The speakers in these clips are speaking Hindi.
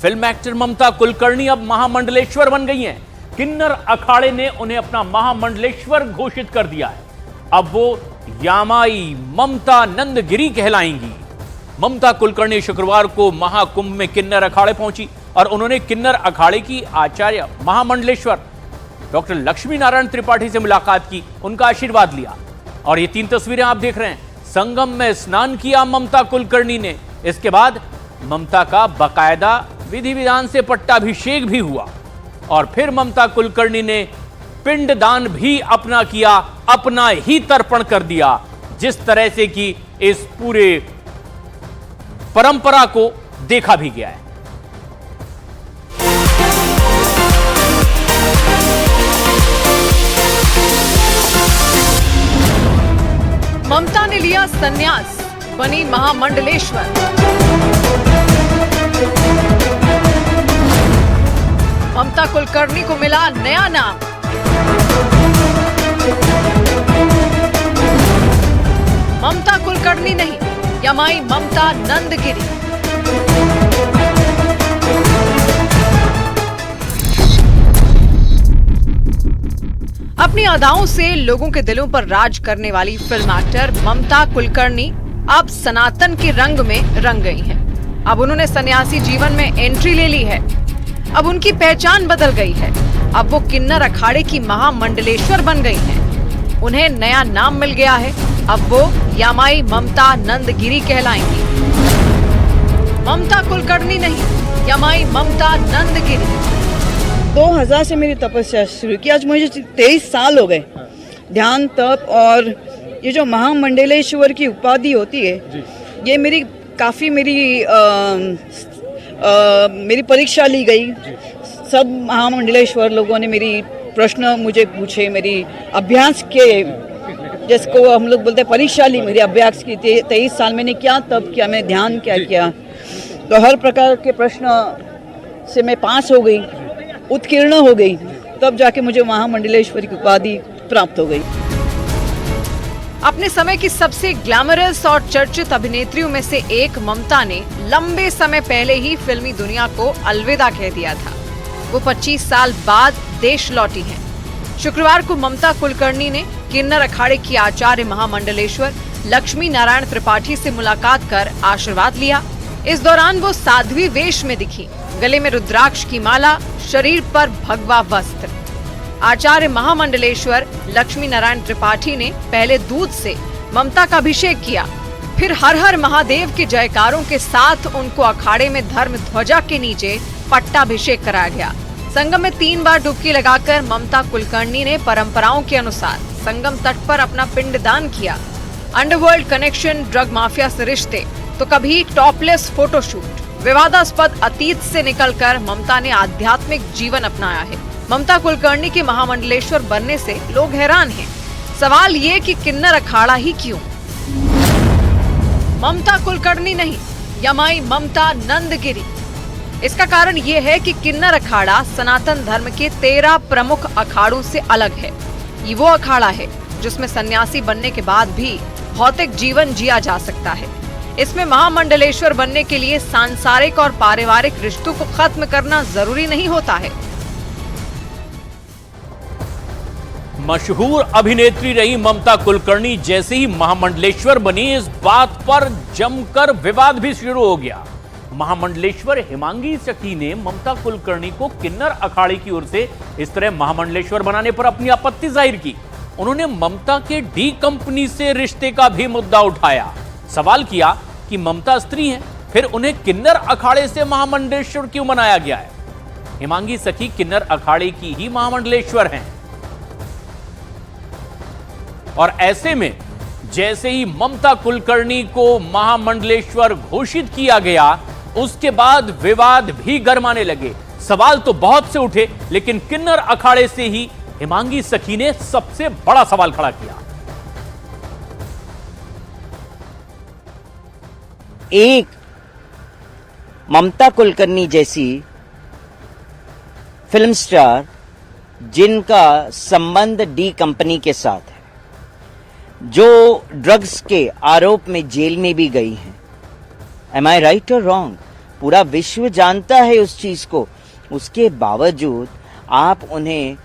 फिल्म एक्टर ममता कुलकर्णी अब महामंडलेश्वर बन गई हैं। किन्नर अखाड़े ने उन्हें अपना महामंडलेश्वर घोषित कर दिया है। अब वो यामाई ममता नंदगिरी कहलाएंगी। ममता कुलकर्णी शुक्रवार को महाकुंभ में किन्नर अखाड़े पहुंची और उन्होंने किन्नर अखाड़े की आचार्य महामंडलेश्वर डॉक्टर लक्ष्मी नारायण त्रिपाठी से मुलाकात की, उनका आशीर्वाद लिया। और ये 3 तस्वीरें आप देख रहे हैं। संगम में स्नान किया ममता कुलकर्णी ने। इसके बाद ममता का बाकायदा विधि विधान से पट्टाभिषेक भी हुआ और फिर ममता कुलकर्णी ने पिंडदान भी अपना किया, अपना ही तर्पण कर दिया। जिस तरह से कि इस पूरे परंपरा को देखा भी गया है। ममता ने लिया संन्यास, बनी महामंडलेश्वर। ममता कुलकर्णी को मिला नया नाम। ममता कुलकर्णी नहीं, यमाई ममता नंदगिरी। अपनी अदाओं से लोगों के दिलों पर राज करने वाली फिल्म एक्टर ममता कुलकर्णी अब सनातन के रंग में रंग गई हैं। अब उन्होंने सन्यासी जीवन में एंट्री ले ली है। अब उनकी पहचान बदल गई है। अब वो किन्नर अखाड़े की महामंडलेश्वर बन गई हैं। उन्हें नया नाम मिल गया है। अब वो यामाई ममता नंदगिरी कहलाएंगी। ममता कुलकर्णी नहीं, यामाई ममता नंदगिरी। 2000 से मेरी तपस्या शुरू की। आज मुझे 23 साल हो गए ध्यान, तप और ये जो महामंडलेश्वर की उपाधि होती है, ये मेरी काफ़ी मेरी परीक्षा ली गई। सब महामंडलेश्वर लोगों ने मेरी प्रश्न मुझे पूछे, मेरी अभ्यास के, जिसको हम लोग बोलते हैं परीक्षा ली, मेरी अभ्यास की। 23 साल मैंने क्या तप किया, मैं ध्यान क्या किया, तो हर प्रकार के प्रश्न से मैं पास हो गई, उत्कीर्ण हो गई। तब जाके मुझे महामंडलेश्वरी की उपाधि प्राप्त हो गई। अपने समय की सबसे ग्लैमरस और चर्चित अभिनेत्रियों में से एक ममता ने लंबे समय पहले ही फिल्मी दुनिया को अलविदा कह दिया था। वो 25 साल बाद देश लौटी हैं। शुक्रवार को ममता कुलकर्णी ने किन्नर अखाड़े की आचार्य महामंडलेश्वर लक्ष्मी नारायण त्रिपाठी से मुलाकात कर आशीर्वाद लिया। इस दौरान वो साध्वी वेश में दिखी, गले में रुद्राक्ष की माला, शरीर पर भगवा वस्त्र। आचार्य महामंडलेश्वर लक्ष्मी नारायण त्रिपाठी ने पहले दूध से ममता का अभिषेक किया, फिर हर हर महादेव के जयकारों के साथ उनको अखाड़े में धर्म ध्वजा के नीचे पट्टाभिषेक कराया गया। संगम में 3 बार डुबकी लगाकर ममता कुलकर्णी ने परंपराओं के अनुसार संगम तट पर अपना पिंडदान किया। अंडरवर्ल्ड कनेक्शन, ड्रग माफिया से रिश्ते, तो कभी टॉपलेस फोटोशूट, विवादास्पद अतीत से निकलकर ममता ने आध्यात्मिक जीवन अपनाया है। ममता कुलकर्णी के महामंडलेश्वर बनने से लोग हैरान हैं। सवाल ये कि किन्नर अखाड़ा ही क्यों? ममता कुलकर्णी नहीं, यमाई ममता नंदगिरी। इसका कारण ये है कि किन्नर अखाड़ा सनातन धर्म के 13 प्रमुख अखाड़ों से अलग है। ये वो अखाड़ा है जिसमें सन्यासी बनने के बाद भी भौतिक जीवन जिया जा सकता है। इसमें महामंडलेश्वर बनने के लिए सांसारिक और पारिवारिक रिश्तों को खत्म करना जरूरी नहीं होता है। मशहूर अभिनेत्री रही ममता कुलकर्णी जैसे ही महामंडलेश्वर बनी, इस बात पर जमकर विवाद भी शुरू हो गया। महामंडलेश्वर हिमांगी सखी ने ममता कुलकर्णी को किन्नर अखाड़े की ओर से इस तरह महामंडलेश्वर बनाने पर अपनी आपत्ति जाहिर की। उन्होंने ममता के डी कंपनी से रिश्ते का भी मुद्दा उठाया। सवाल किया कि ममता स्त्री हैं, फिर उन्हें किन्नर अखाड़े से महामंडलेश्वर क्यों बनाया गया है? हिमांगी सखी किन्नर अखाड़े की ही महामंडलेश्वर हैं। और ऐसे में जैसे ही ममता कुलकर्णी को महामंडलेश्वर घोषित किया गया, उसके बाद विवाद भी गरमाने लगे। सवाल तो बहुत से उठे, लेकिन किन्नर अखाड़े से ही हिमांगी सखी ने सबसे बड़ा सवाल खड़ा किया। एक ममता कुलकर्णी जैसी फिल्म स्टार जिनका संबंध डी कंपनी के साथ है, जो ड्रग्स के आरोप में जेल में भी गई हैं, एम आई राइट और रॉन्ग? पूरा विश्व जानता है उस चीज को, उसके बावजूद आप उन्हें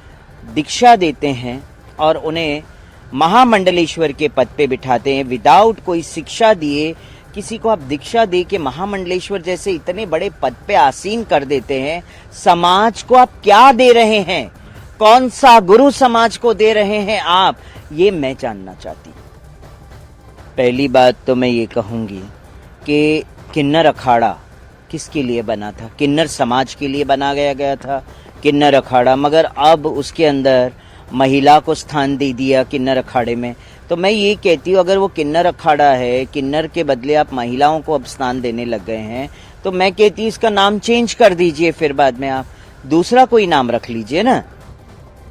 दीक्षा देते हैं और उन्हें महामंडलेश्वर के पद पे बिठाते हैं विदाउट कोई शिक्षा दिए। किसी को आप दीक्षा दे के महामंडलेश्वर जैसे इतने बड़े पद पे आसीन कर देते हैं। समाज को आप क्या दे रहे हैं? कौन सा गुरु समाज को दे रहे हैं आप? ये मैं जानना चाहती हूँ। पहली बात तो मैं ये कहूंगी कि किन्नर अखाड़ा किसके लिए बना था? किन्नर समाज के लिए बना गया था किन्नर अखाड़ा, मगर अब उसके अंदर महिला को स्थान दे दिया किन्नर अखाड़े में। तो मैं ये कहती हूँ अगर वो किन्नर अखाड़ा है, किन्नर के बदले आप महिलाओं को अब स्थान देने लग गए हैं, तो मैं कहती हूँ इसका नाम चेंज कर दीजिए, फिर बाद में आप दूसरा कोई नाम रख लीजिए ना।